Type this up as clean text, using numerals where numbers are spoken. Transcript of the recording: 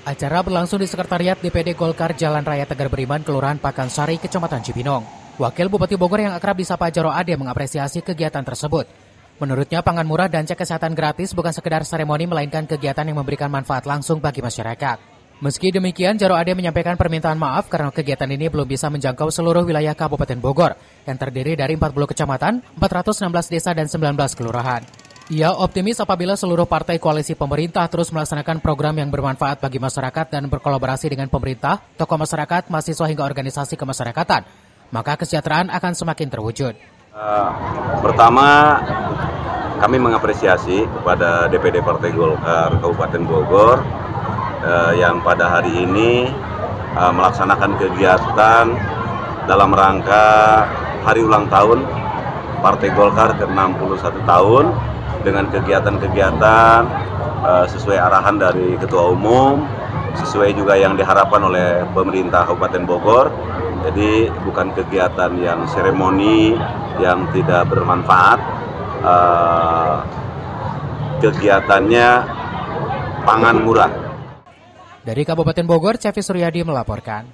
Acara berlangsung di Sekretariat DPD Golkar Jalan Raya Tegar Beriman, Kelurahan Pakansari, Kecamatan Cibinong. Wakil Bupati Bogor yang akrab disapa Jaro Ade mengapresiasi kegiatan tersebut. Menurutnya, pangan murah dan cek kesehatan gratis bukan sekedar seremoni, melainkan kegiatan yang memberikan manfaat langsung bagi masyarakat. Meski demikian, Jaro Ade menyampaikan permintaan maaf karena kegiatan ini belum bisa menjangkau seluruh wilayah Kabupaten Bogor, yang terdiri dari 40 kecamatan, 416 desa, dan 19 kelurahan. Ia optimis apabila seluruh partai koalisi pemerintah terus melaksanakan program yang bermanfaat bagi masyarakat dan berkolaborasi dengan pemerintah, tokoh masyarakat, mahasiswa hingga organisasi kemasyarakatan, maka kesejahteraan akan semakin terwujud. Pertama, kami mengapresiasi kepada DPD Partai Golkar Kabupaten Bogor yang pada hari ini melaksanakan kegiatan dalam rangka hari ulang tahun Partai Golkar ke-61 tahun dengan kegiatan-kegiatan sesuai arahan dari Ketua Umum, sesuai juga yang diharapkan oleh pemerintah Kabupaten Bogor. Jadi bukan kegiatan yang seremoni, yang tidak bermanfaat. Kegiatannya pangan murah. Dari Kabupaten Bogor, Cevi Suryadi melaporkan.